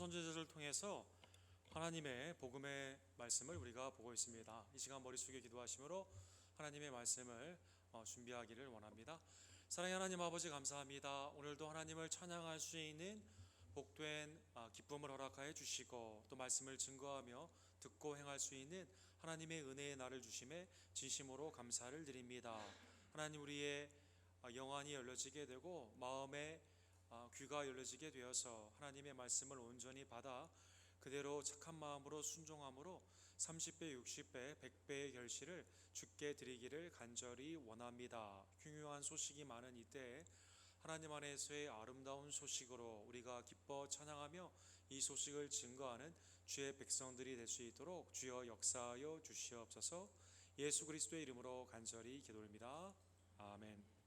선지자를 통해서 하나님의 복음의 말씀을 우리가 보고 있습니다. 이 시간 머리 숙여 기도하심으로 하나님의 말씀을 준비하기를 원합니다. 사랑의 하나님 아버지, 감사합니다. 오늘도 하나님을 찬양할 수 있는 복된 기쁨을 허락하여 주시고, 또 말씀을 증거하며 듣고 행할 수 있는 하나님의 은혜의 날을 주심에 진심으로 감사를 드립니다. 하나님, 우리의 영안이 열려지게 되고 마음의 귀가 열려지게 되어서 하나님의 말씀을 온전히 받아 그대로 착한 마음으로 순종함으로 30배, 60배, 100배의 결실을 주께 드리기를 간절히 원합니다. 흉흉한 소식이 많은 이때에 하나님 안에서의 아름다운 소식으로 우리가 기뻐 찬양하며 이 소식을 증거하는 주의 백성들이 될 수 있도록 주여 역사하여 주시옵소서. 예수 그리스도의 이름으로 간절히 기도합니다. 아멘.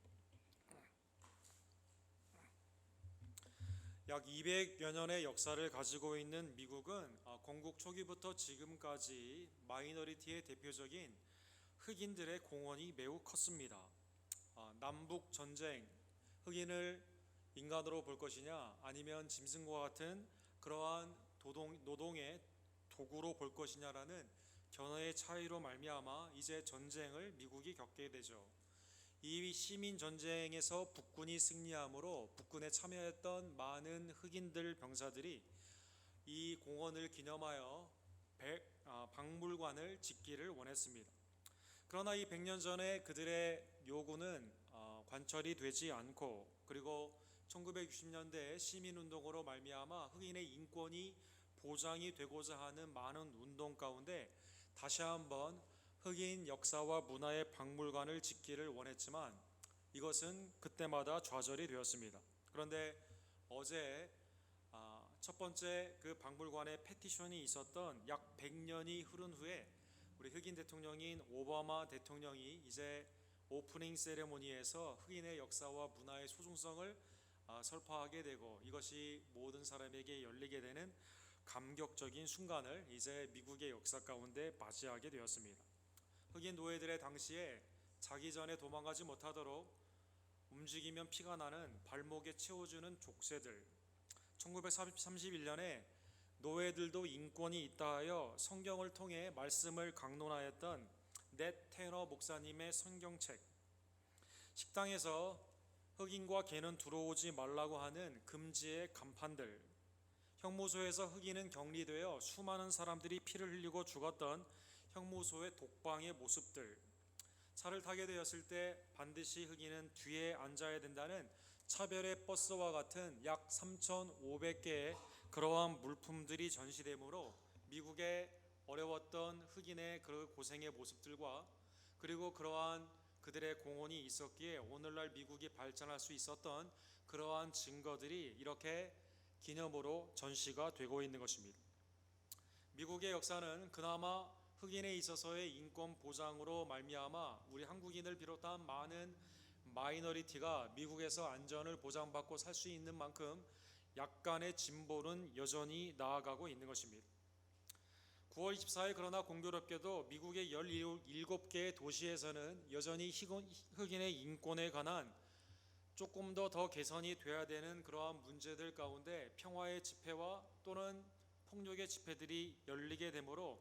약 200여 년의 역사를 가지고 있는 미국은 건국 초기부터 지금까지 마이너리티의 대표적인 흑인들의 공헌이 매우 컸습니다. 남북 전쟁, 흑인을 인간으로 볼 것이냐 아니면 짐승과 같은 그러한 노동의 도구로 볼 것이냐라는 견해의 차이로 말미암아 이제 전쟁을 미국이 겪게 되죠. 이 시민 전쟁에서 북군이 승리함으로 북군에 참여했던 많은 흑인들 병사들이 이 공헌을 기념하여 박물관을 짓기를 원했습니다. 그러나 이 100년 전에 그들의 요구는 관철이 되지 않고, 그리고 1960년대 시민운동으로 말미암아 흑인의 인권이 보장이 되고자 하는 많은 운동 가운데 다시 한번 흑인 역사와 문화의 박물관을 짓기를 원했지만 이것은 그때마다 좌절이 되었습니다. 그런데 어제 첫 번째 그 박물관의 페티션이 있었던 약 100년이 흐른 후에 우리 흑인 대통령인 오바마 대통령이 이제 오프닝 세레모니에서 흑인의 역사와 문화의 소중성을 설파하게 되고, 이것이 모든 사람에게 열리게 되는 감격적인 순간을 이제 미국의 역사 가운데 맞이하게 되었습니다. 흑인 노예들의 당시에 자기 전에 도망가지 못하도록 움직이면 피가 나는 발목에 채워주는 족쇄들, 1931년에 노예들도 인권이 있다 하여 성경을 통해 말씀을 강론하였던 넷 테너 목사님의 성경책, 식당에서 흑인과 개는 들어오지 말라고 하는 금지의 간판들, 형무소에서 흑인은 격리되어 수많은 사람들이 피를 흘리고 죽었던 형무소의 독방의 모습들, 차를 타게 되었을 때 반드시 흑인은 뒤에 앉아야 된다는 차별의 버스와 같은 약 3,500개의 그러한 물품들이 전시되므로 미국의 어려웠던 흑인의 그 고생의 모습들과, 그리고 그러한 그들의 공헌이 있었기에 오늘날 미국이 발전할 수 있었던 그러한 증거들이 이렇게 기념으로 전시가 되고 있는 것입니다. 미국의 역사는 그나마 흑인에 있어서의 인권 보장으로 말미암아 우리 한국인을 비롯한 많은 마이너리티가 미국에서 안전을 보장받고 살 수 있는 만큼 약간의 진보는 여전히 나아가고 있는 것입니다. 9월 24일 그러나 공교롭게도 미국의 17개의 도시에서는 여전히 흑인의 인권에 관한 조금 더 개선이 돼야 되는 그러한 문제들 가운데 평화의 집회와 또는 폭력의 집회들이 열리게 되므로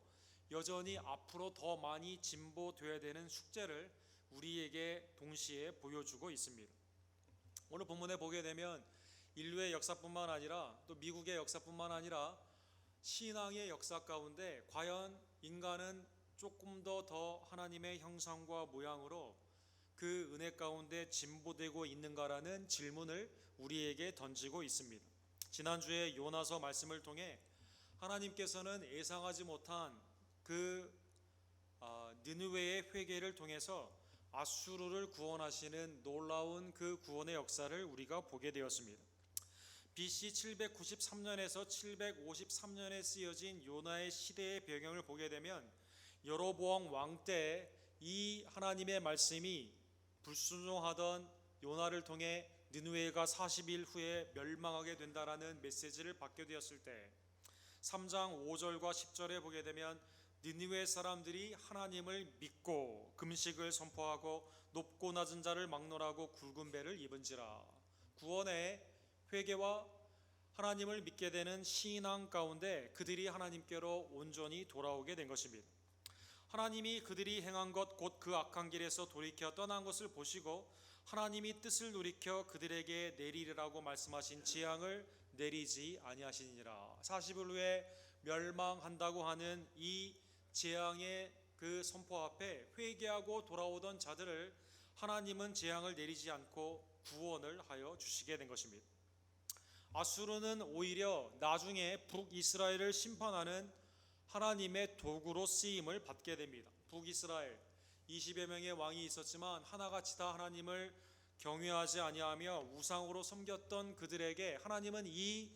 여전히 앞으로 더 많이 진보되어야 되는 숙제를 우리에게 동시에 보여주고 있습니다. 오늘 본문에 보게 되면 인류의 역사뿐만 아니라 또 미국의 역사뿐만 아니라 신앙의 역사 가운데 과연 인간은 조금 더 하나님의 형상과 모양으로 그 은혜 가운데 진보되고 있는가라는 질문을 우리에게 던지고 있습니다. 지난주에 요나서 말씀을 통해 하나님께서는 예상하지 못한 그 느느웨의 회개를 통해서 아수르를 구원하시는 놀라운 그 구원의 역사를 우리가 보게 되었습니다. BC 793년에서 753년에 쓰여진 요나의 시대의 배경을 보게 되면 여로보암 왕 때 이 하나님의 말씀이 불순종하던 요나를 통해 느느웨가 40일 후에 멸망하게 된다라는 메시지를 받게 되었을 때 3장 5절과 10절에 보게 되면 느느웨 사람들이 하나님을 믿고 금식을 선포하고 높고 낮은 자를 막론하고 굵은 배를 입은지라, 구원의 회개와 하나님을 믿게 되는 신앙 가운데 그들이 하나님께로 온전히 돌아오게 된 것입니다. 하나님이 그들이 행한 것 곧 그 악한 길에서 돌이켜 떠난 것을 보시고 하나님이 뜻을 돌이켜 그들에게 내리리라고 말씀하신 재앙을 내리지 아니하시니라. 40일 후에 멸망한다고 하는 이 재앙의 그 선포 앞에 회개하고 돌아오던 자들을 하나님은 재앙을 내리지 않고 구원을 하여 주시게 된 것입니다. 아수르는 오히려 나중에 북이스라엘을 심판하는 하나님의 도구로 쓰임을 받게 됩니다. 북이스라엘 20여 명의 왕이 있었지만 하나같이 다 하나님을 경외하지 아니하며 우상으로 섬겼던 그들에게 하나님은 이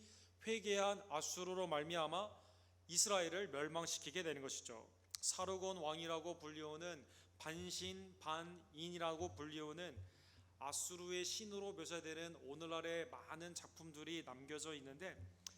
회개한 아수르로 말미암아 이스라엘을 멸망시키게 되는 것이죠. 사르곤 왕이라고 불리우는 반신반인이라고 불리우는 아수르의 신으로 묘사되는 오늘날의 많은 작품들이 남겨져 있는데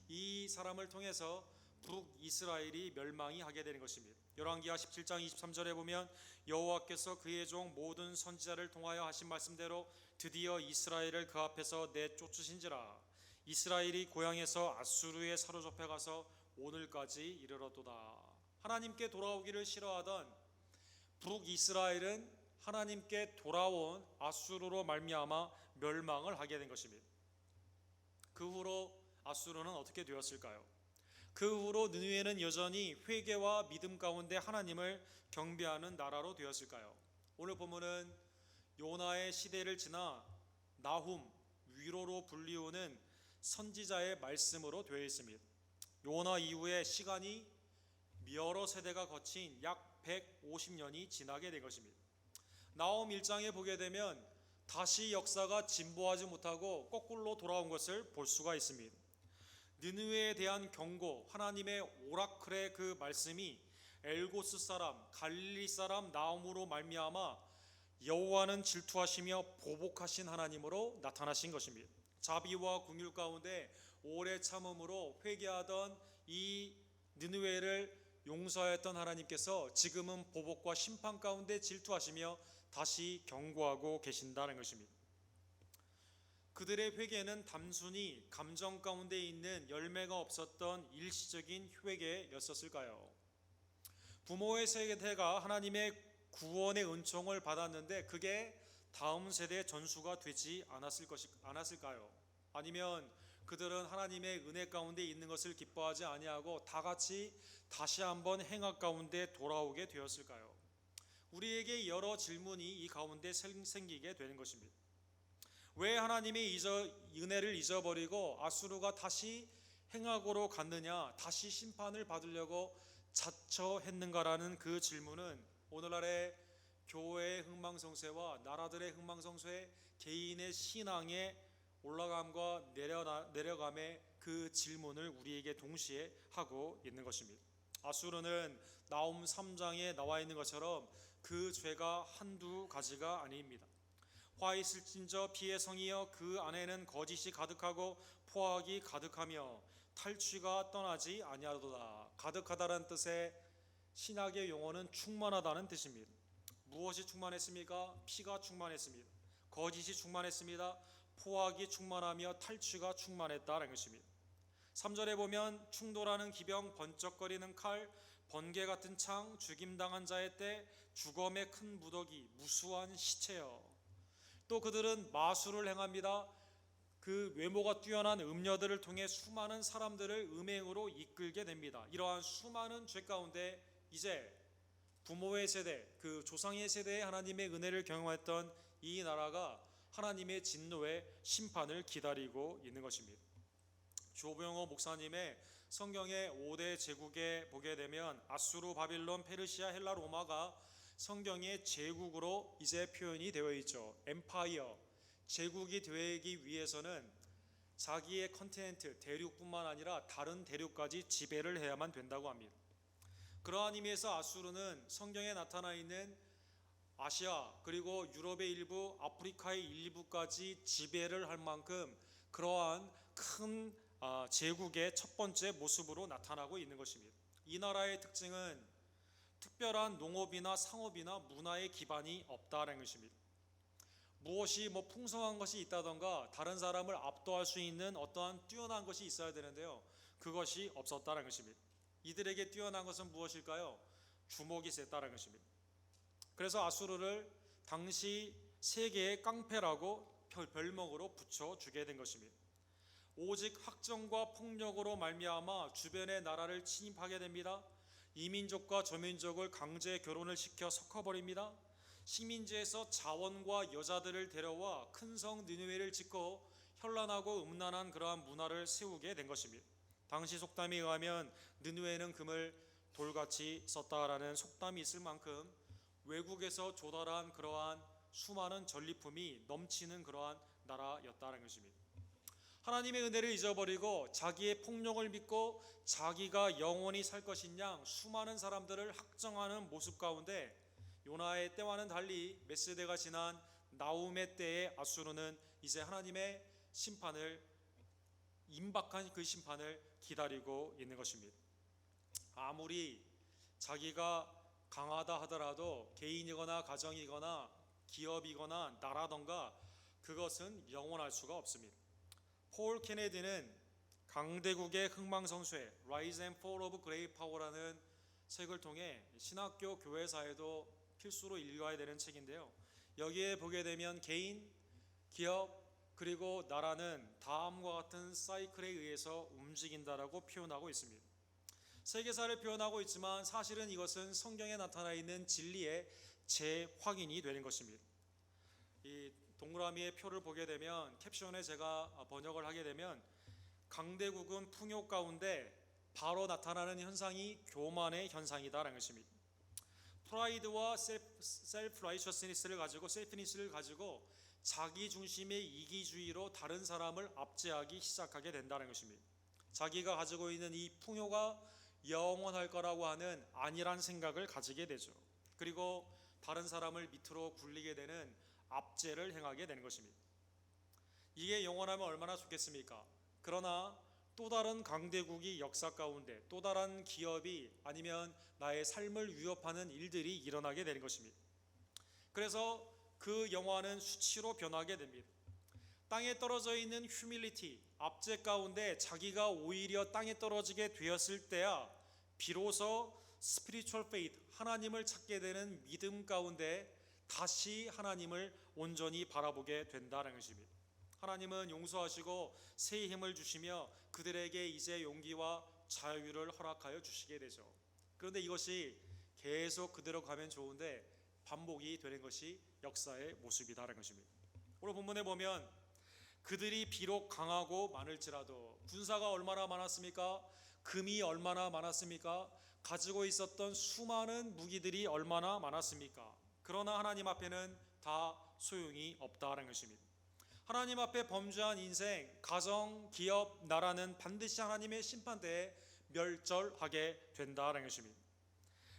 이 사람을 통해서 북이스라엘이 멸망이 하게 되는 것입니다. 열왕기하 17장 23절에 보면 여호와께서 그의 종 모든 선지자를 통하여 하신 말씀대로 드디어 이스라엘을 그 앞에서 내쫓으신지라. 이스라엘이 고향에서 아수르에 사로잡혀 가서 오늘까지 이르렀도다. 하나님께 돌아오기를 싫어하던 북이스라엘은 하나님께 돌아온 아수르로 말미암아 멸망을 하게 된 것입니다. 그 후로 아수르는 어떻게 되었을까요? 그 후로 느느웨는 여전히 회개와 믿음 가운데 하나님을 경배하는 나라로 되었을까요? 오늘 본문은 요나의 시대를 지나 나훔, 위로로 불리우는 선지자의 말씀으로 되어 있습니다. 요나 이후에 시간이 여러 세대가 거친 약 150년이 지나게 된 것입니다. 나훔 1장에 보게 되면 다시 역사가 진보하지 못하고 거꾸로 돌아온 것을 볼 수가 있습니다. 느느웨에 대한 경고, 하나님의 오라클의 그 말씀이 엘고스 사람, 갈릴리 사람 나훔으로 말미암아 여호와는 질투하시며 보복하신 하나님으로 나타나신 것입니다. 자비와 긍휼 가운데 오래 참음으로 회개하던 이 느느웨를 용서하였던 하나님께서 지금은 보복과 심판 가운데 질투하시며 다시 경고하고 계신다는 것입니다. 그들의 회개는 단순히 감정 가운데 있는 열매가 없었던 일시적인 회개였었을까요? 부모의 세대가 하나님의 구원의 은총을 받았는데 그게 다음 세대의 전수가 되지 않았을까요? 아니면 그들은 하나님의 은혜 가운데 있는 것을 기뻐하지 아니하고 다 같이 다시 한번 행악 가운데 돌아오게 되었을까요? 우리에게 여러 질문이 이 가운데 생기게 되는 것입니다. 왜 하나님의 은혜를 잊어버리고 아수르가 다시 행악으로 갔느냐, 다시 심판을 받으려고 자처했는가라는 그 질문은 오늘날의 교회의 흥망성쇠와 나라들의 흥망성쇠, 개인의 신앙의 올라감과 내려감의 그 질문을 우리에게 동시에 하고 있는 것입니다. 아수르는 나훔 3장에 나와 있는 것처럼 그 죄가 한두 가지가 아닙니다. 화 있을진저 피의 성이여 그 안에는 거짓이 가득하고 포악이 가득하며 탈취가 떠나지 아니하도다. 가득하다는 뜻의 신학의 용어는 충만하다는 뜻입니다. 무엇이 충만했습니까? 피가 충만했습니다. 거짓이 충만했습니다. 포악이 충만하며 탈취가 충만했다는 것입니다. 3절에 보면 충돌하는 기병, 번쩍거리는 칼, 번개 같은 창, 죽임당한 자의 때, 주검의 큰 무더기, 무수한 시체여. 또 그들은 마술을 행합니다. 그 외모가 뛰어난 음녀들을 통해 수많은 사람들을 음행으로 이끌게 됩니다. 이러한 수많은 죄 가운데 이제 부모의 세대, 그 조상의 세대에 하나님의 은혜를 경험했던 이 나라가 하나님의 진노의 심판을 기다리고 있는 것입니다. 조병호 목사님의 성경의 5대 제국에 보게 되면 아수르, 바빌론, 페르시아, 헬라, 로마가 성경의 제국으로 이제 표현이 되어 있죠. 엠파이어, 제국이 되기 위해서는 자기의 컨티넨트, 대륙뿐만 아니라 다른 대륙까지 지배를 해야만 된다고 합니다. 그러한 의미에서 아수르는 성경에 나타나 있는 아시아 그리고 유럽의 일부, 아프리카의 일부까지 지배를 할 만큼 그러한 큰 제국의 첫 번째 모습으로 나타나고 있는 것입니다. 이 나라의 특징은 특별한 농업이나 상업이나 문화의 기반이 없다는 것입니다. 무엇이 풍성한 것이 있다던가 다른 사람을 압도할 수 있는 어떠한 뛰어난 것이 있어야 되는데요. 그것이 없었다는 것입니다. 이들에게 뛰어난 것은 무엇일까요? 주먹이 셌다는 것입니다. 그래서 아수르를 당시 세계의 깡패라고 별명으로 붙여주게 된 것입니다. 오직 학정과 폭력으로 말미암아 주변의 나라를 침입하게 됩니다. 이민족과 저민족을 강제 결혼을 시켜 섞어버립니다. 식민지에서 자원과 여자들을 데려와 큰 성 느느웨를 짓고 현란하고 음란한 그러한 문화를 세우게 된 것입니다. 당시 속담에 의하면 느느웨는 금을 돌같이 썼다라는 속담이 있을 만큼 외국에서 조달한 그러한 수많은 전리품이 넘치는 그러한 나라였다는 것입니다. 하나님의 은혜를 잊어버리고 자기의 폭력을 믿고 자기가 영원히 살 것인 양 수많은 사람들을 학정하는 모습 가운데 요나의 때와는 달리 몇 세대가 지난 나훔의 때의 아수르는 이제 하나님의 심판을, 임박한 그 심판을 기다리고 있는 것입니다. 아무리 자기가 강하다 하더라도 개인이거나 가정이거나 기업이거나 나라던가 그것은 영원할 수가 없습니다. 폴 케네디는 강대국의 흥망성쇠 Rise and Fall of Great Power라는 책을 통해 신학교 교회사에도 필수로 읽어야 되는 책인데요. 여기에 보게 되면 개인, 기업, 그리고 나라는 다음과 같은 사이클에 의해서 움직인다라고 표현하고 있습니다. 세계사를 표현하고 있지만 사실은 이것은 성경에 나타나 있는 진리의 재확인이 되는 것입니다. 이 동그라미의 표를 보게 되면 캡션에 제가 번역을 하게 되면 강대국은 풍요 가운데 바로 나타나는 현상이 교만의 현상이다라는 것입니다. 프라이드와 셀프 라이처스니스를 가지고 자기 중심의 이기주의로 다른 사람을 압제하기 시작하게 된다는 것입니다. 자기가 가지고 있는 이 풍요가 영원할 거라고 하는 안일한 생각을 가지게 되죠. 그리고 다른 사람을 밑으로 굴리게 되는 압제를 행하게 되는 것입니다. 이게 영원하면 얼마나 좋겠습니까? 그러나 또 다른 강대국이 역사 가운데 또 다른 기업이 아니면 나의 삶을 위협하는 일들이 일어나게 되는 것입니다. 그래서 그 영화는 수치로 변하게 됩니다. 땅에 떨어져 있는 휴밀리티, 압제 가운데 자기가 오히려 땅에 떨어지게 되었을 때야 비로소 스피리추얼 페이트, 하나님을 찾게 되는 믿음 가운데 다시 하나님을 온전히 바라보게 된다는 것입니다. 하나님은 용서하시고 새 힘을 주시며 그들에게 이제 용기와 자유를 허락하여 주시게 되죠. 그런데 이것이 계속 그대로 가면 좋은데 반복이 되는 것이 역사의 모습이다라는 것입니다. 오늘 본문에 보면 그들이 비록 강하고 많을지라도 군사가 얼마나 많았습니까? 금이 얼마나 많았습니까? 가지고 있었던 수많은 무기들이 얼마나 많았습니까? 그러나 하나님 앞에는 다 소용이 없다라는 것입니다. 하나님 앞에 범죄한 인생, 가정, 기업, 나라는 반드시 하나님의 심판대에 멸절하게 된다라는 것입니다.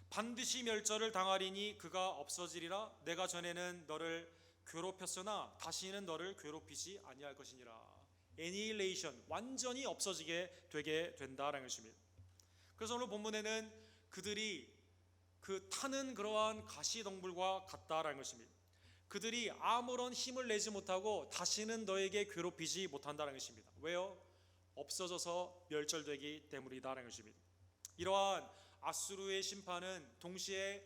반드시 멸절을 당하리니 그가 없어지리라. 내가 전에는 너를 괴롭혔으나 다시는 너를 괴롭히지 아니할 것이니라. 애니힐레이션, 완전히 없어지게 되게 된다라는 것입니다. 그래서 오늘 본문에는 그들이 그 타는 그러한 가시덩불과 같다라는 것입니다. 그들이 아무런 힘을 내지 못하고 다시는 너에게 괴롭히지 못한다는 것입니다. 왜요? 없어져서 멸절되기 때문이다라는 것입니다. 이러한 아수르의 심판은 동시에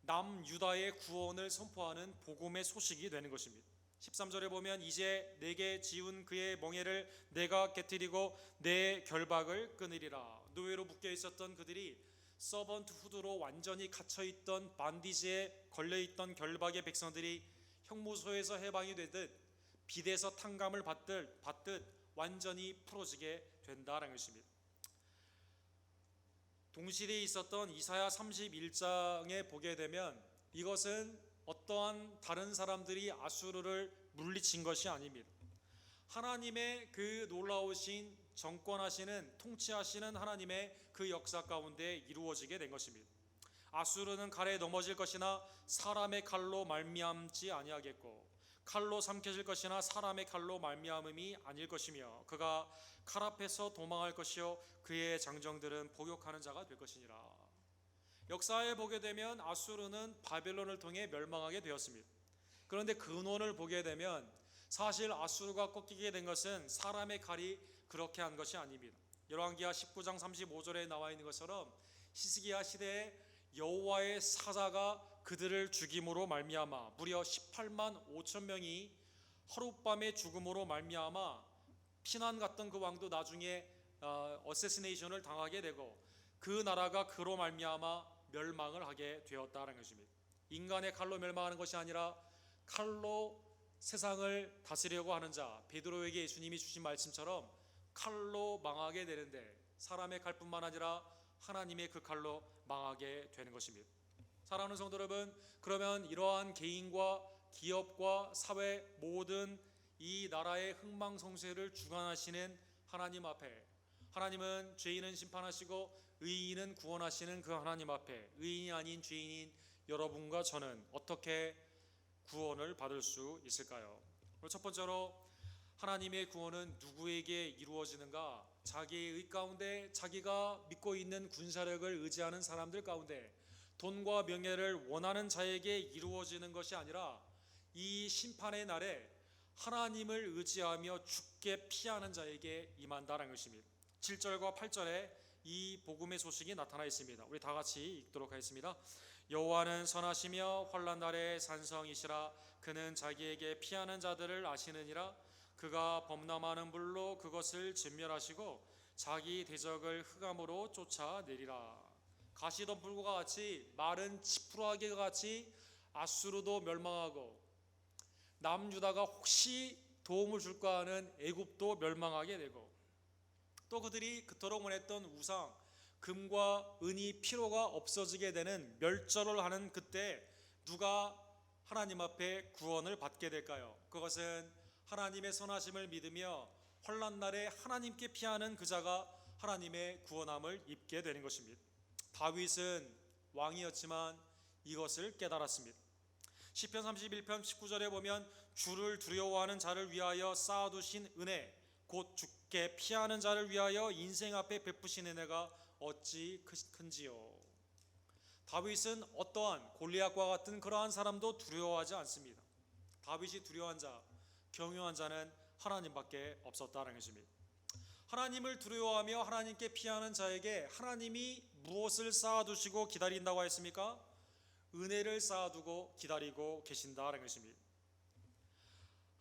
남유다의 구원을 선포하는 복음의 소식이 되는 것입니다. 13절에 보면 이제 내게 지운 그의 멍에를 내가 깨뜨리고 내 결박을 끊으리라. 노예로 묶여 있었던 그들이 서번트 후드로 완전히 갇혀있던 반디지에 걸려있던 결박의 백성들이 형무소에서 해방이 되듯 빛에서 탕감을 받듯 완전히 풀어지게 된다는 것입니다. 동시대에 있었던 이사야 31장에 보게 되면 이것은 어떠한 다른 사람들이 아수르를 물리친 것이 아닙니다. 하나님의 그 놀라우신 정권하시는, 통치하시는 하나님의 그 역사 가운데 이루어지게 된 것입니다. 아수르는 칼에 넘어질 것이나 사람의 칼로 말미암지 아니하겠고 칼로 삼켜질 것이나 사람의 칼로 말미암음이 아닐 것이며 그가 칼 앞에서 도망할 것이요 그의 장정들은 복역하는 자가 될 것이니라. 역사에 보게 되면 아수르는 바벨론을 통해 멸망하게 되었습니다. 그런데 근원을 보게 되면 사실 아수르가 꺾이게 된 것은 사람의 칼이 그렇게 한 것이 아닙니다. 열왕기하 19장 35절에 나와 있는 것처럼 히스기야 시대에 여호와의 사자가 그들을 죽임으로 말미암아 무려 18만 5천 명이 하룻밤의 죽음으로 말미암아 피난 갔던 그 왕도 나중에 어세시네이션을 당하게 되고 그 나라가 그로 말미암아 멸망을 하게 되었다는 것입니다. 인간의 칼로 멸망하는 것이 아니라 칼로 세상을 다스리려고 하는 자, 베드로에게 예수님이 주신 말씀처럼 칼로 망하게 되는데 사람의 칼뿐만 아니라 하나님의 그 칼로 망하게 되는 것입니다. 사랑하는 성도 여러분, 그러면 이러한 개인과 기업과 사회 모든 이 나라의 흥망성쇠를 주관하시는 하나님 앞에, 하나님은 죄인은 심판하시고 의인은 구원하시는 그 하나님 앞에 의인이 아닌 죄인인 여러분과 저는 어떻게 구원을 받을 수 있을까요? 첫 번째로 하나님의 구원은 누구에게 이루어지는가? 자기의 의 가운데, 자기가 믿고 있는 군사력을 의지하는 사람들 가운데, 돈과 명예를 원하는 자에게 이루어지는 것이 아니라 이 심판의 날에 하나님을 의지하며 죽게 피하는 자에게 임한다는 것입니다. 7절과 8절에 이 복음의 소식이 나타나 있습니다. 우리 다 같이 읽도록 하겠습니다. 여호와는 선하시며 환난 날에 산성이시라. 그는 자기에게 피하는 자들을 아시느니라. 그가 범람하는 불로 그것을 진멸하시고 자기 대적을 흑암으로 쫓아내리라. 가시덤불과 같이 마른 지푸라기와 같이 아수르도 멸망하고 남유다가 혹시 도움을 줄까 하는 애굽도 멸망하게 되고 또 그들이 그토록 원했던 우상, 금과 은이 필요가 없어지게 되는 멸절을 하는 그때 누가 하나님 앞에 구원을 받게 될까요? 그것은 하나님의 선하심을 믿으며 환난 날에 하나님께 피하는 그 자가 하나님의 구원함을 입게 되는 것입니다. 다윗은 왕이었지만 이것을 깨달았습니다. 시편 31편 19절에 보면 주를 두려워하는 자를 위하여 쌓아두신 은혜, 곧 죽게 피하는 자를 위하여 인생 앞에 베푸신 은혜가 어찌 큰지요. 다윗은 어떠한 골리앗과 같은 그러한 사람도 두려워하지 않습니다. 다윗이 두려워한 자, 경외한 자는 하나님밖에 없었다는 것입니다. 하나님을 두려워하며 하나님께 피하는 자에게 하나님이 무엇을 쌓아두시고 기다린다고 했습니까? 은혜를 쌓아두고 기다리고 계신다는 것입니다.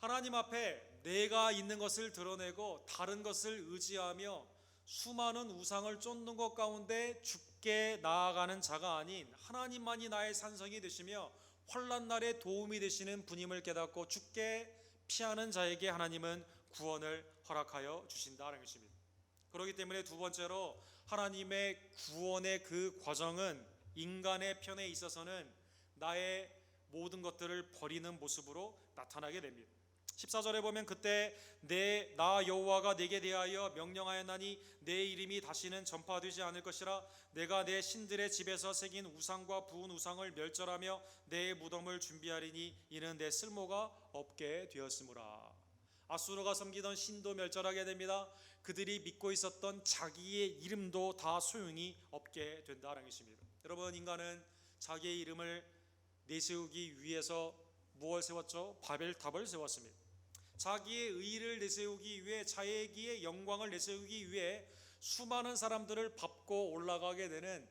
하나님 앞에 내가 있는 것을 드러내고 다른 것을 의지하며 수많은 우상을 쫓는 것 가운데 죽게 나아가는 자가 아닌 하나님만이 나의 산성이 되시며 환난 날에 도움이 되시는 분임을 깨닫고 죽게 피하는 자에게 하나님은 구원을 허락하여 주신다는 것입니다. 그렇기 때문에 두 번째로 하나님의 구원의 그 과정은 인간의 편에 있어서는 나의 모든 것들을 버리는 모습으로 나타나게 됩니다. 14절에 보면 그때 나 여호와가 내게 대하여 명령하였나니 내 이름이 다시는 전파되지 않을 것이라. 내가 내 신들의 집에서 새긴 우상과 부은 우상을 멸절하며 내 무덤을 준비하리니 이는 내 쓸모가 없게 되었으므라. 아수르가 섬기던 신도 멸절하게 됩니다. 그들이 믿고 있었던 자기의 이름도 다 소용이 없게 된다는 것입니다. 여러분, 인간은 자기의 이름을 내세우기 위해서 무엇을 세웠죠? 바벨탑을 세웠습니다. 자기의 의의를 내세우기 위해, 자기의 영광을 내세우기 위해 수많은 사람들을 밟고 올라가게 되는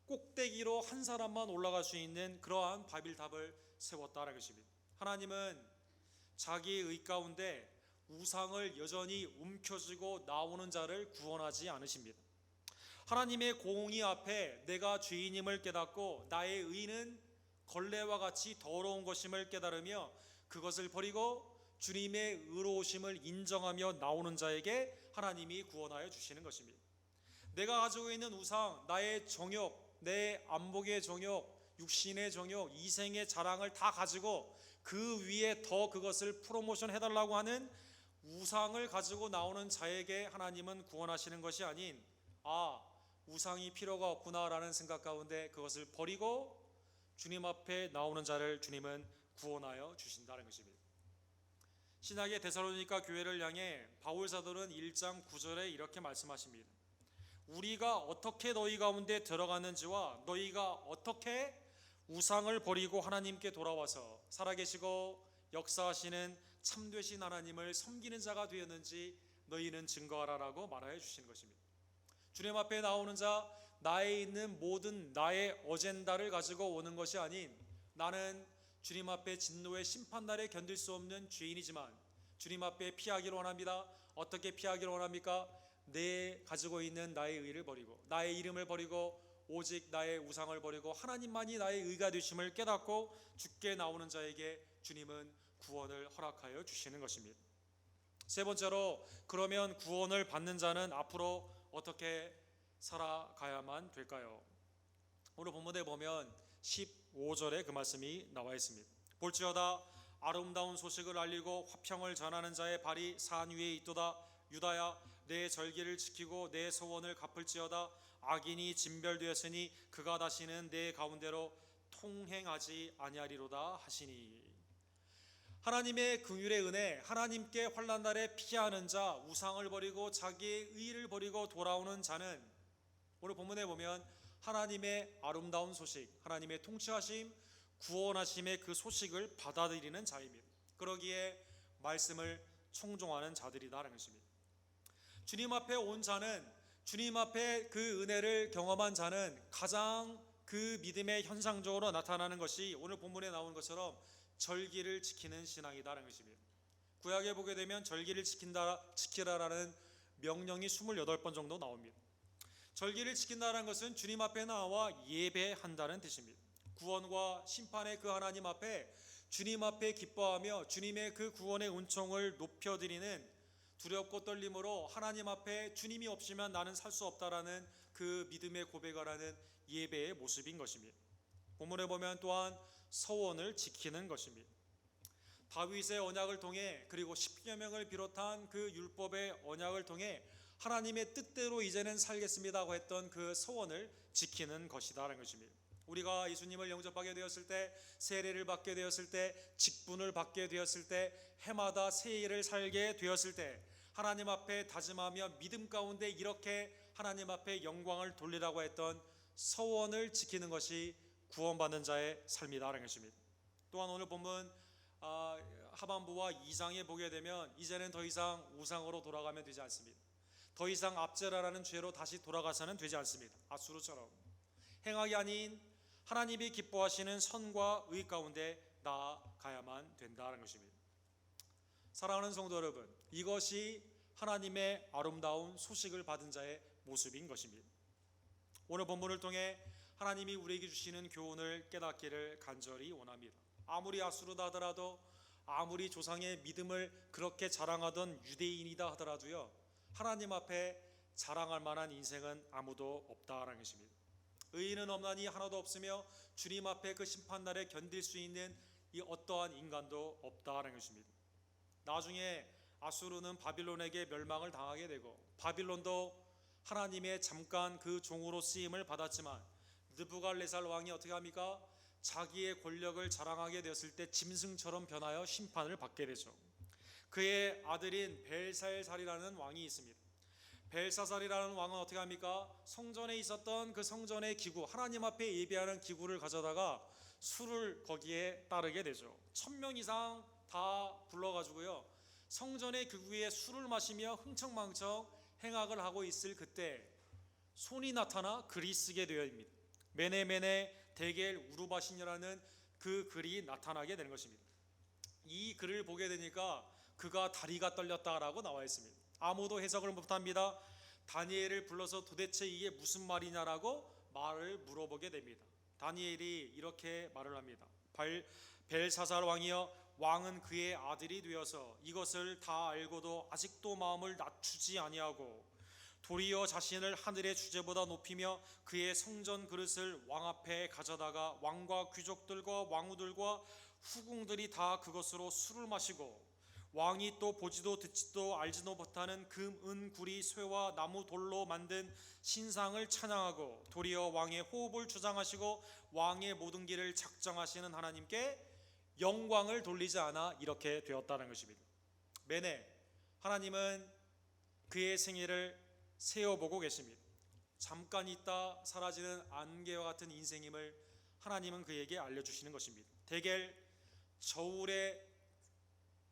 꼭대기로 한 사람만 올라갈 수 있는 그러한 바벨탑을 세웠다는 것입니다. 하나님은 자기의 의 가운데 우상을 여전히 움켜쥐고 나오는 자를 구원하지 않으십니다. 하나님의 공의 앞에 내가 죄인임을 깨닫고 나의 의는 걸레와 같이 더러운 것임을 깨달으며 그것을 버리고 주님의 의로우심을 인정하며 나오는 자에게 하나님이 구원하여 주시는 것입니다. 내가 가지고 있는 우상, 나의 정욕, 내 안목의 정욕, 육신의 정욕, 이생의 자랑을 다 가지고 그 위에 더 그것을 프로모션 해달라고 하는 우상을 가지고 나오는 자에게 하나님은 구원하시는 것이 아닌 우상이 필요가 없구나라는 생각 가운데 그것을 버리고 주님 앞에 나오는 자를 주님은 구원하여 주신다는 것입니다. 신약의 데살로니가 교회를 향해 바울 사도는 1장 9절에 이렇게 말씀하십니다. 우리가 어떻게 너희 가운데 들어갔는지와 너희가 어떻게 우상을 버리고 하나님께 돌아와서 살아계시고 역사하시는 참되신 하나님을 섬기는 자가 되었는지 너희는 증거하라라고 말하여 주시는 것입니다. 주님 앞에 나오는 자, 나에 있는 모든 나의 어젠다를 가지고 오는 것이 아닌, 나는 주님 앞에 진노의 심판날에 견딜 수 없는 죄인이지만 주님 앞에 피하기를 원합니다. 어떻게 피하기를 원합니까? 내 가지고 있는 나의 의를 버리고, 나의 이름을 버리고, 오직 나의 우상을 버리고 하나님만이 나의 의가 되심을 깨닫고 주께 나오는 자에게 주님은 구원을 허락하여 주시는 것입니다. 세 번째로, 그러면 구원을 받는 자는 앞으로 어떻게 살아가야만 될까요? 오늘 본문에 보면 15절에 그 말씀이 나와 있습니다. 볼지어다 아름다운 소식을 알리고 화평을 전하는 자의 발이 산 위에 있도다. 유다야, 내 절기를 지키고 내 소원을 갚을지어다. 악인이 진멸되었으니 그가 다시는 내 가운데로 통행하지 아니하리로다 하시니. 하나님의 긍휼의 은혜, 하나님께 환난 날에 피하는 자, 우상을 버리고 자기의 의를 버리고 돌아오는 자는 오늘 본문에 보면 하나님의 아름다운 소식, 하나님의 통치하심, 구원하심의 그 소식을 받아들이는 자입니다. 그러기에 말씀을 청종하는 자들이다라는 것입니다. 주님 앞에 온 자는, 주님 앞에 그 은혜를 경험한 자는 가장 그 믿음의 현상적으로 나타나는 것이 오늘 본문에 나온 것처럼 절기를 지키는 신앙이다라는 것입니다. 구약에 보게 되면 절기를 지키라라는 명령이 28번 정도 나옵니다. 절기를 지킨다는 것은 주님 앞에 나와 예배한다는 뜻입니다. 구원과 심판의 그 하나님 앞에, 주님 앞에 기뻐하며 주님의 그 구원의 은총을 높여드리는 두렵고 떨림으로 하나님 앞에 주님이 없이면 나는 살 수 없다라는 그 믿음의 고백을 하는 예배의 모습인 것입니다. 본문에 보면 또한 서원을 지키는 것입니다. 다윗의 언약을 통해, 그리고 십계명을 비롯한 그 율법의 언약을 통해 하나님의 뜻대로 이제는 살겠습니다고 했던 그 서원을 지키는 것이다라는 것입니다. 우리가 예수님을 영접하게 되었을 때, 세례를 받게 되었을 때, 직분을 받게 되었을 때, 해마다 새 일을 살게 되었을 때 하나님 앞에 다짐하며 믿음 가운데 이렇게 하나님 앞에 영광을 돌리라고 했던 서원을 지키는 것이 구원받는 자의 삶이다라는 것입니다. 또한 오늘 본문 하반부와 2장에 보게 되면 이제는 더 이상 우상으로 돌아가면 되지 않습니다. 더 이상 압제라라는 죄로 다시 돌아가서는 되지 않습니다. 아수르처럼 행악이 아닌 하나님이 기뻐하시는 선과 의 가운데 나아가야만 된다는 것입니다. 사랑하는 성도 여러분, 이것이 하나님의 아름다운 소식을 받은 자의 모습인 것입니다. 오늘 본문을 통해 하나님이 우리에게 주시는 교훈을 깨닫기를 간절히 원합니다. 아무리 아수르다 하더라도, 아무리 조상의 믿음을 그렇게 자랑하던 유대인이다 하더라도요, 하나님 앞에 자랑할 만한 인생은 아무도 없다라는 것입니다. 의인은 없나니 하나도 없으며 주님 앞에 그 심판날에 견딜 수 있는 이 어떠한 인간도 없다라는 것입니다. 나중에 아수르는 바빌론에게 멸망을 당하게 되고, 바빌론도 하나님의 잠깐 그 종으로 쓰임을 받았지만 느부갈네살 왕이 어떻게 합니까? 자기의 권력을 자랑하게 되었을 때 짐승처럼 변하여 심판을 받게 되죠. 그의 아들인 벨사살이라는 왕이 있습니다. 벨사살이라는 왕은 어떻게 합니까? 성전에 있었던 그 성전의 기구, 하나님 앞에 예배하는 기구를 가져다가 술을 거기에 따르게 되죠. 1000명 이상 다 불러가지고요, 성전의 기구에 술을 마시며 흥청망청 행악을 하고 있을 그때 손이 나타나 글이 쓰게 되어입니다. 메네메네 데겔 우르바신이라는 그 글이 나타나게 되는 것입니다. 이 글을 보게 되니까 그가 다리가 떨렸다라고 나와 있습니다. 아무도 해석을 못합니다. 다니엘을 불러서 도대체 이게 무슨 말이냐라고 말을 물어보게 됩니다. 다니엘이 이렇게 말을 합니다. 벨사살 왕이여, 왕은 그의 아들이 되어서 이것을 다 알고도 아직도 마음을 낮추지 아니하고 도리어 자신을 하늘의 주제보다 높이며 그의 성전 그릇을 왕 앞에 가져다가 왕과 귀족들과 왕후들과 후궁들이 다 그것으로 술을 마시고, 왕이 또 보지도 듣지도 알지도 못하는 금, 은, 구리, 쇠와 나무, 돌로 만든 신상을 찬양하고 도리어 왕의 호흡을 주장하시고 왕의 모든 길을 작정하시는 하나님께 영광을 돌리지 않아 이렇게 되었다는 것입니다. 매내 하나님은 그의 생애를 세어보고 계십니다. 잠깐 있다 사라지는 안개와 같은 인생임을 하나님은 그에게 알려주시는 것입니다. 대개 저울에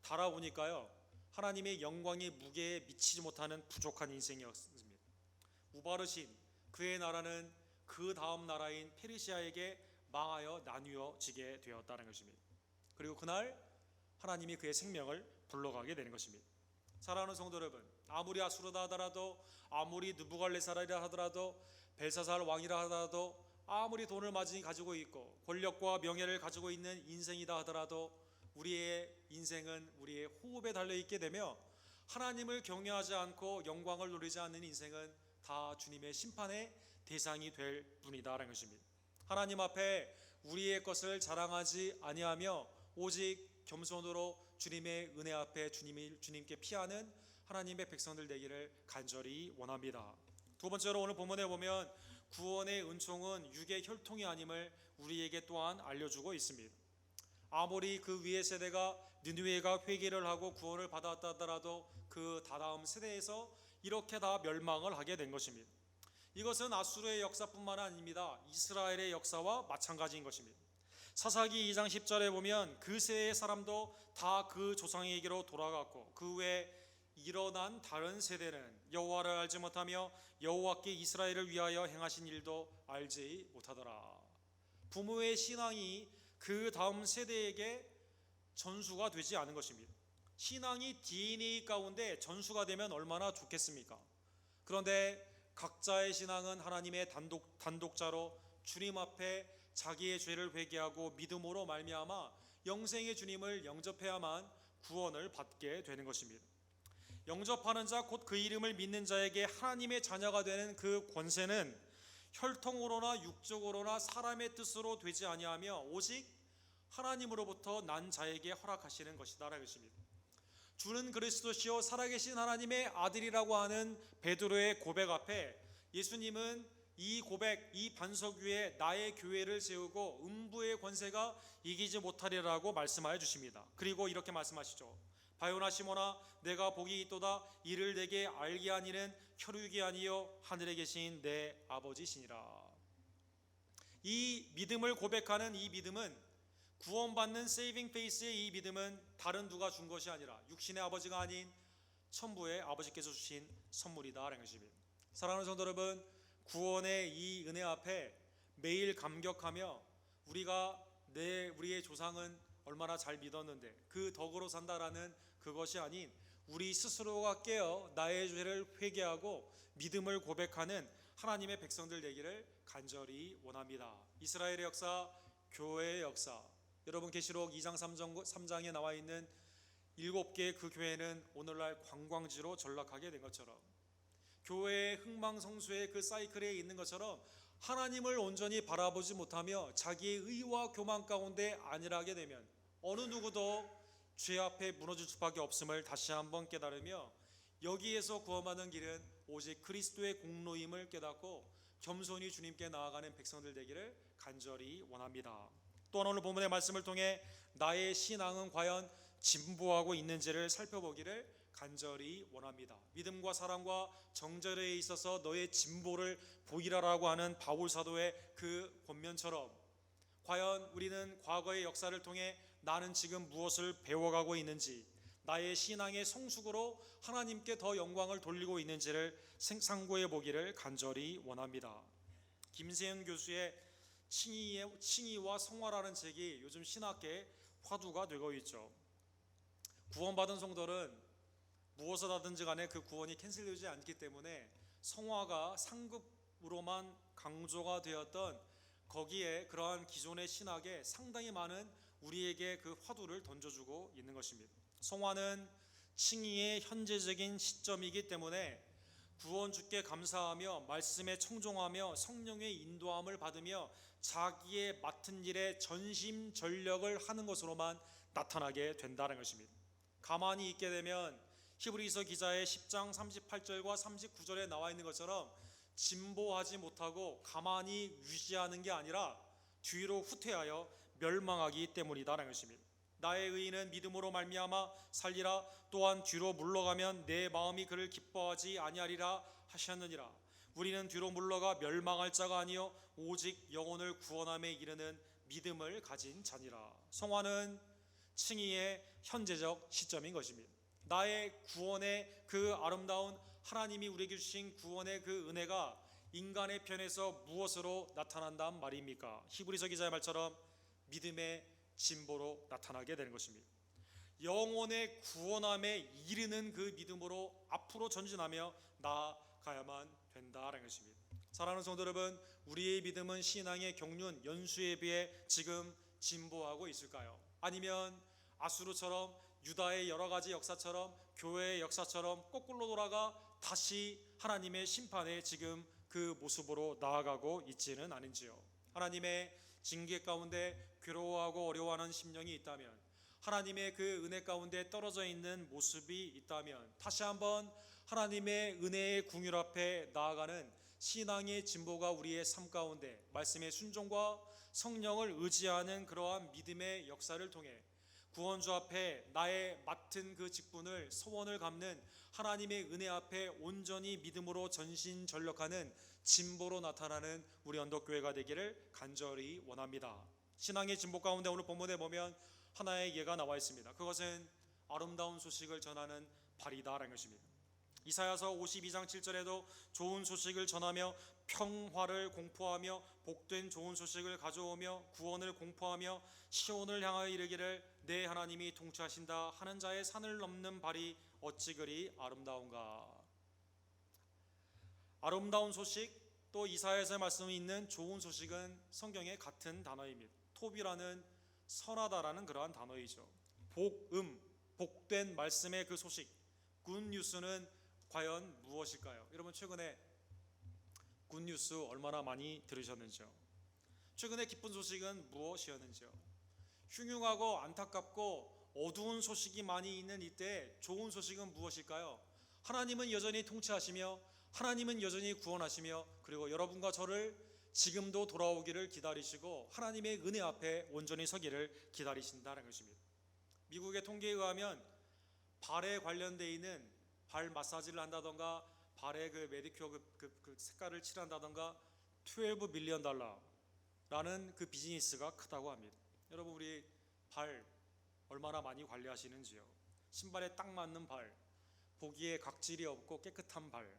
달아오니까요, 하나님의 영광의 무게에 미치지 못하는 부족한 인생이었습니다. 우바르신 그의 나라는 그 다음 나라인 페르시아에게 망하여 나뉘어지게 되었다는 것입니다. 그리고 그날 하나님이 그의 생명을 불러가게 되는 것입니다. 사랑하는 성도 여러분, 아무리 아수르다 하더라도, 아무리 느부갈네살이라 하더라도, 벨사살 왕이라 하더라도, 아무리 돈을 많이 가지고 있고 권력과 명예를 가지고 있는 인생이다 하더라도, 우리의 인생은 우리의 호흡에 달려있게 되며 하나님을 경외하지 않고 영광을 누리지 않는 인생은 다 주님의 심판의 대상이 될 뿐이다라는 것입니다. 하나님 앞에 우리의 것을 자랑하지 아니하며 오직 겸손으로 주님의 은혜 앞에 주님께 피하는 하나님의 백성들 되기를 간절히 원합니다. 두 번째로 오늘 본문에 보면 구원의 은총은 육의 혈통이 아님을 우리에게 또한 알려주고 있습니다. 아무리 그 위의 세대가 느느웨가 회개를 하고 구원을 받았다 하더라도 그 다다음 세대에서 이렇게 다 멸망을 하게 된 것입니다. 이것은 아수르의 역사뿐만 아닙니다. 이스라엘의 역사와 마찬가지인 것입니다. 사사기 2장 10절에 보면 그 세의 사람도 다 그 조상에게로 돌아갔고 그 외에 일어난 다른 세대는 여호와를 알지 못하며 여호와께 이스라엘을 위하여 행하신 일도 알지 못하더라. 부모의 신앙이 그 다음 세대에게 전수가 되지 않은 것입니다. 신앙이 DNA 가운데 전수가 되면 얼마나 좋겠습니까? 그런데 각자의 신앙은 하나님의 단독자로 주님 앞에 자기의 죄를 회개하고 믿음으로 말미암아 영생의 주님을 영접해야만 구원을 받게 되는 것입니다. 영접하는 자 곧 그 이름을 믿는 자에게 하나님의 자녀가 되는 그 권세는 혈통으로나 육적으로나 사람의 뜻으로 되지 아니하며 오직 하나님으로부터 난 자에게 허락하시는 것이다라는 것입니다. 주는 그리스도시요 살아계신 하나님의 아들이라고 하는 베드로의 고백 앞에 예수님은 이 고백, 이 반석 위에 나의 교회를 세우고 음부의 권세가 이기지 못하리라고 말씀하여 주십니다. 그리고 이렇게 말씀하시죠. 바요나 시몬아 내가 복이 있도다. 이를 내게 알게 하니는 혈육이 아니요 하늘에 계신 내 아버지시니라. 이 믿음을 고백하는 이 믿음은, 구원받는 세이빙 페이스의 이 믿음은 다른 누가 준 것이 아니라 육신의 아버지가 아닌 천부의 아버지께서 주신 선물이다라는 것입니다. 사랑하는 성도 여러분, 구원의 이 은혜 앞에 매일 감격하며 우리의 조상은 얼마나 잘 믿었는데 그 덕으로 산다라는 그것이 아닌 우리 스스로가 깨어 나의 죄를 회개하고 믿음을 고백하는 하나님의 백성들 되기를 간절히 원합니다. 이스라엘의 역사, 교회의 역사, 여러분 계시록 2장 3장에 나와 있는 7개의 그 교회는 오늘날 관광지로 전락하게 된 것처럼, 교회의 흥망성쇠의 그 사이클에 있는 것처럼 하나님을 온전히 바라보지 못하며 자기의 의와 교만 가운데 안일하게 되면 어느 누구도 죄 앞에 무너질 수밖에 없음을 다시 한번 깨달으며 여기에서 구원받는 길은 오직 그리스도의 공로임을 깨닫고 겸손히 주님께 나아가는 백성들 되기를 간절히 원합니다. 또한 오늘 본문의 말씀을 통해 나의 신앙은 과연 진보하고 있는지를 살펴보기를 간절히 원합니다. 믿음과 사랑과 정절에 있어서 너의 진보를 보이라라고 하는 바울 사도의 그 권면처럼 과연 우리는 과거의 역사를 통해 나는 지금 무엇을 배워가고 있는지, 나의 신앙의 성숙으로 하나님께 더 영광을 돌리고 있는지를 상고해 보기를 간절히 원합니다. 김세현 교수의 칭의와 성화라는 책이 요즘 신학계의 화두가 되고 있죠. 구원받은 성도는 무엇을 하든지 간에 그 구원이 캔슬되지 않기 때문에 성화가 상급으로만 강조가 되었던 거기에 그러한 기존의 신학에 상당히 많은 우리에게 그 화두를 던져주고 있는 것입니다. 성화는 칭의의 현재적인 시점이기 때문에 구원 주께 감사하며 말씀에 청종하며 성령의 인도함을 받으며 자기의 맡은 일에 전심전력을 하는 것으로만 나타나게 된다는 것입니다. 가만히 있게 되면 히브리서 기자의 10장 38절과 39절에 나와 있는 것처럼 진보하지 못하고 가만히 유지하는 게 아니라 뒤로 후퇴하여 멸망하기 때문이다라는 것입니다. 나의 의인은 믿음으로 말미암아 살리라. 또한 뒤로 물러가면 내 마음이 그를 기뻐하지 아니하리라 하셨느니라. 우리는 뒤로 물러가 멸망할 자가 아니요 오직 영혼을 구원함에 이르는 믿음을 가진 자니라. 성화는 칭의의 현재적 시점인 것입니다. 나의 구원의 그 아름다운 하나님이 우리에게 주신 구원의 그 은혜가 인간의 편에서 무엇으로 나타난단 말입니까? 히브리서 기자의 말처럼 믿음의 진보로 나타나게 되는 것입니다. 영혼의 구원함에 이르는 그 믿음으로 앞으로 전진하며 나아가야만 된다라는 것입니다. 사랑하는 성도 여러분, 우리의 믿음은 신앙의 경륜, 연수에 비해 지금 진보하고 있을까요? 아니면 아수르처럼 유다의 여러 가지 역사처럼 교회의 역사처럼 거꾸로 돌아가 다시 하나님의 심판에 지금 그 모습으로 나아가고 있지는 않은지요? 하나님의 징계 가운데 괴로워하고 어려워하는 심령이 있다면, 하나님의 그 은혜 가운데 떨어져 있는 모습이 있다면 다시 한번 하나님의 은혜의 궁율 앞에 나아가는 신앙의 진보가 우리의 삶 가운데 말씀의 순종과 성령을 의지하는 그러한 믿음의 역사를 통해 구원주 앞에 나의 맡은 그 직분을 소원을 갚는 하나님의 은혜 앞에 온전히 믿음으로 전신전력하는 진보로 나타나는 우리 언덕교회가 되기를 간절히 원합니다. 신앙의 진보 가운데 오늘 본문에 보면 하나의 예가 나와 있습니다. 그것은 아름다운 소식을 전하는 발이다라는 것입니다. 이사야서 52장 7절에도 좋은 소식을 전하며 평화를 공포하며 복된 좋은 소식을 가져오며 구원을 공포하며 시온을 향하여 이르기를 내 하나님이 통치하신다 하는 자의 산을 넘는 발이 어찌 그리 아름다운가. 아름다운 소식, 또 이사야서의 말씀이 있는 좋은 소식은 성경의 같은 단어입니다. 톱이라는 선하다라는 그러한 단어이죠. 복음, 복된 말씀의 그 소식, 굿뉴스는 과연 무엇일까요? 여러분 최근에 굿뉴스 얼마나 많이 들으셨는지요? 최근에 기쁜 소식은 무엇이었는지요? 흉흉하고 안타깝고 어두운 소식이 많이 있는 이때 좋은 소식은 무엇일까요? 하나님은 여전히 통치하시며 하나님은 여전히 구원하시며 그리고 여러분과 저를 지금도 돌아오기를 기다리시고 하나님의 은혜 앞에 온전히 서기를 기다리신다는 것입니다. 미국의 통계에 의하면 발에 관련되어 있는 발 마사지를 한다던가 발에 그 매니큐어 그 색깔을 칠한다던가 12 밀리언 달러라는 그 비즈니스가 크다고 합니다. 여러분 우리 발 얼마나 많이 관리하시는지요? 신발에 딱 맞는 발, 보기에 각질이 없고 깨끗한 발,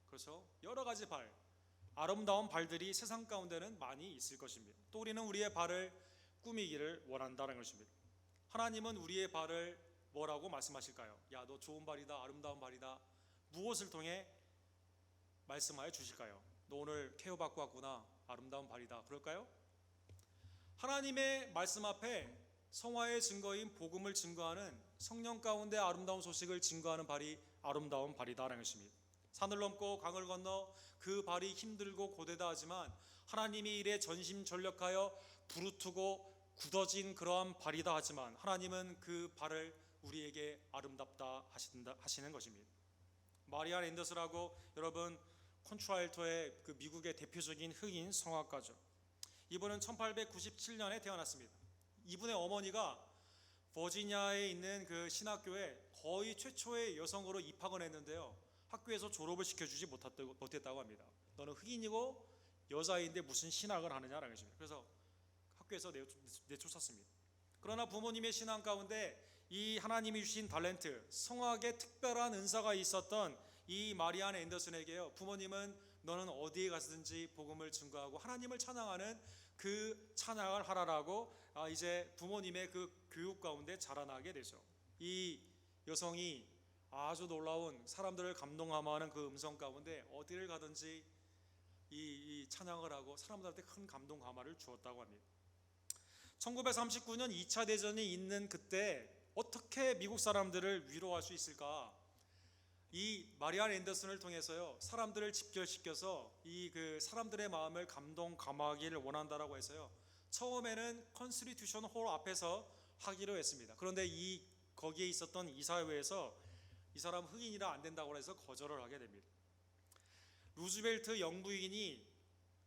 그래서 여러 가지 발, 아름다운 발들이 세상 가운데는 많이 있을 것입니다. 또 우리는 우리의 발을 꾸미기를 원한다는 것입니다. 하나님은 우리의 발을 뭐라고 말씀하실까요? 야, 너 좋은 발이다, 아름다운 발이다. 무엇을 통해 말씀하여 주실까요? 너 오늘 케어받고 왔구나, 아름다운 발이다. 그럴까요? 하나님의 말씀 앞에 성화의 증거인 복음을 증거하는 성령 가운데 아름다운 소식을 증거하는 발이 아름다운 발이다라는 것입니다. 산을 넘고 강을 건너 그 발이 힘들고 고되다 하지만 하나님이 일에 전심전력하여 부르트고 굳어진 그러한 발이다 하지만 하나님은 그 발을 우리에게 아름답다 하시는 것입니다. 마리안 앤더스라고 여러분 콘트라일토의 그 미국의 대표적인 흑인 성악가죠. 이분은 1897년에 태어났습니다. 이분의 어머니가 버지니아에 있는 그 신학교에 거의 최초의 여성으로 입학을 했는데요, 학교에서 졸업을 시켜주지 못했다고 합니다. 너는 흑인이고 여자인데 무슨 신학을 하느냐라는 것입니다. 그래서 학교에서 내쫓았습니다. 그러나 부모님의 신앙 가운데 이 하나님이 주신 탤런트, 성악의 특별한 은사가 있었던 이 마리안 앤더슨에게요, 부모님은 너는 어디에 가서든지 복음을 증거하고 하나님을 찬양하는 그 찬양을 하라라고 이제 부모님의 그 교육 가운데 자라나게 되죠. 이 여성이 아주 놀라운 사람들을 감동하는 그 음성 가운데 어디를 가든지 이 찬양을 하고 사람들한테 큰 감동 감화를 주었다고 합니다. 1939년 2차 대전이 있는 그때 어떻게 미국 사람들을 위로할 수 있을까? 이 마리안 앤더슨을 통해서요, 사람들을 집결시켜서 이 그 사람들의 마음을 감동 감화하기를 원한다라고 해서요, 처음에는 컨스티튜션 홀 앞에서 하기로 했습니다. 그런데 거기에 있었던 이사회에서 이 사람 흑인이라 안 된다고 해서 거절을 하게 됩니다. 루즈벨트 영부인이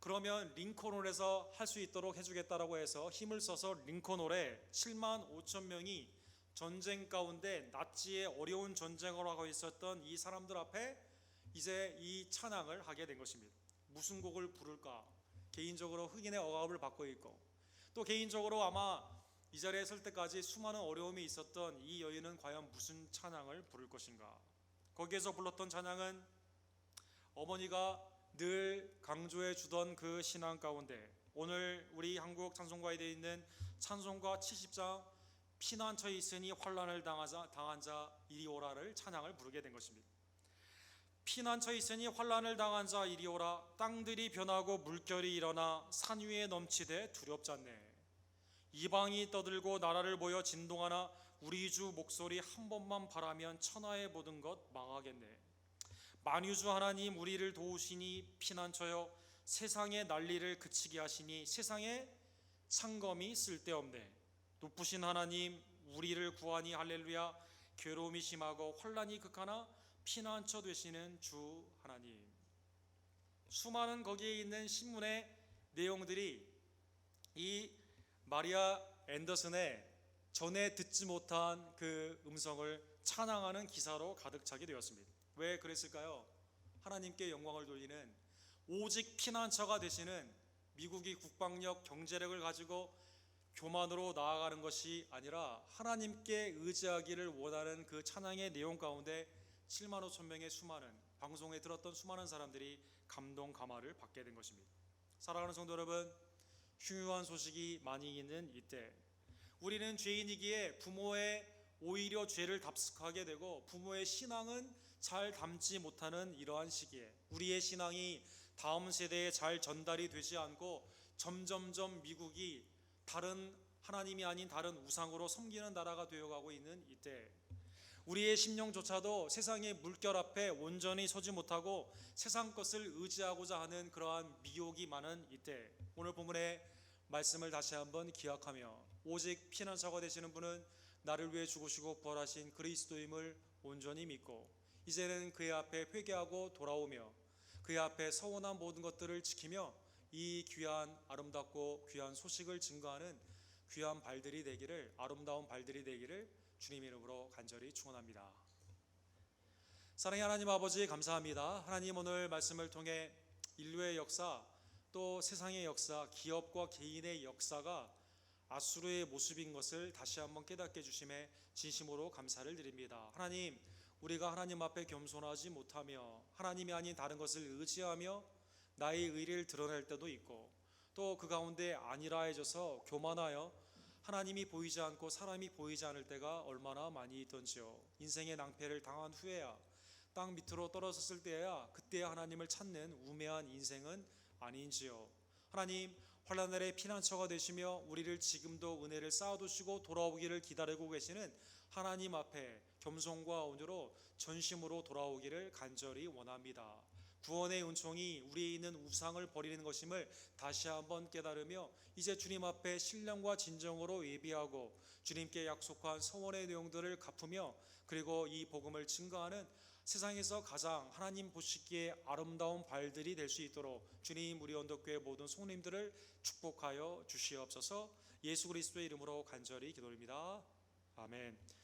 그러면 링컨홀에서 할 수 있도록 해주겠다라고 해서 힘을 써서 링컨홀에 7만 5천 명이 전쟁 가운데 나치의 어려운 전쟁을 하고 있었던 이 사람들 앞에 이제 이 찬양을 하게 된 것입니다. 무슨 곡을 부를까? 개인적으로 흑인의 억압을 받고 있고 또 개인적으로 아마 이 자리에 설 때까지 수많은 어려움이 있었던 이 여인은 과연 무슨 찬양을 부를 것인가? 거기에서 불렀던 찬양은 어머니가 늘 강조해 주던 그 신앙 가운데 오늘 우리 한국 찬송가에 되어 있는 찬송가 70장 피난처에 있으니 환난을 당한 자 이리 오라를 찬양을 부르게 된 것입니다. 피난처에 있으니 환난을 당한 자 이리 오라. 땅들이 변하고 물결이 일어나 산 위에 넘치되 두렵지 않네. 이방이 떠들고 나라를 보여 진동하나 우리 주 목소리 한 번만 바라면 천하의 모든 것 망하겠네. 만유주 하나님 우리를 도우시니 피난처여 세상의 난리를 그치게 하시니 세상에 창검이 쓸데없네. 높으신 하나님 우리를 구하니 할렐루야. 괴로움이 심하고 환난이 극하나 피난처 되시는 주 하나님. 수많은 거기에 있는 신문의 내용들이 이 마리아 앤더슨의 전에 듣지 못한 그 음성을 찬양하는 기사로 가득 차게 되었습니다. 왜 그랬을까요? 하나님께 영광을 돌리는 오직 피난처가 되시는 미국이 국방력 경제력을 가지고 교만으로 나아가는 것이 아니라 하나님께 의지하기를 원하는 그 찬양의 내용 가운데 7만 5천 명의 수많은 방송에 들었던 수많은 사람들이 감동 감화를 받게 된 것입니다. 사랑하는 성도 여러분, 흉흉한 소식이 많이 있는 이때 우리는 죄인이기에 부모의 오히려 죄를 답습하게 되고 부모의 신앙은 잘 담지 못하는 이러한 시기에 우리의 신앙이 다음 세대에 잘 전달이 되지 않고 점점점 미국이 다른 하나님이 아닌 다른 우상으로 섬기는 나라가 되어가고 있는 이때 우리의 심령조차도 세상의 물결 앞에 온전히 서지 못하고 세상 것을 의지하고자 하는 그러한 미혹이 많은 이때 오늘 본문의 말씀을 다시 한번 기억하며 오직 피난처가 되시는 분은 나를 위해 죽으시고 부활하신 그리스도임을 온전히 믿고 이제는 그의 앞에 회개하고 돌아오며 그의 앞에 서원한 모든 것들을 지키며 이 귀한 아름답고 귀한 소식을 증거하는 귀한 발들이 되기를 아름다운 발들이 되기를 주님 이름으로 간절히 축원합니다. 사랑의 하나님 아버지 감사합니다. 하나님 오늘 말씀을 통해 인류의 역사 또 세상의 역사 기업과 개인의 역사가 아수르의 모습인 것을 다시 한번 깨닫게 해주심에 진심으로 감사를 드립니다. 하나님 우리가 하나님 앞에 겸손하지 못하며 하나님이 아닌 다른 것을 의지하며 나의 의를 드러낼 때도 있고 또 그 가운데 안일하여져서 교만하여 하나님이 보이지 않고 사람이 보이지 않을 때가 얼마나 많이 있던지요. 인생의 낭패를 당한 후에야 땅 밑으로 떨어졌을 때야 그때야 하나님을 찾는 우매한 인생은 아닌지요. 하나님 환난날의 피난처가 되시며 우리를 지금도 은혜를 쌓아두시고 돌아오기를 기다리고 계시는 하나님 앞에 겸손과 온유로 전심으로 돌아오기를 간절히 원합니다. 구원의 은총이 우리에 있는 우상을 버리는 것임을 다시 한번 깨달으며 이제 주님 앞에 신령과 진정으로 예비하고 주님께 약속한 서원의 내용들을 갚으며 그리고 이 복음을 증거하는 세상에서 가장 하나님 보시기에 아름다운 발들이 될 수 있도록 주님 우리 언덕교회 모든 성도님들을 축복하여 주시옵소서. 예수 그리스도의 이름으로 간절히 기도드립니다. 아멘.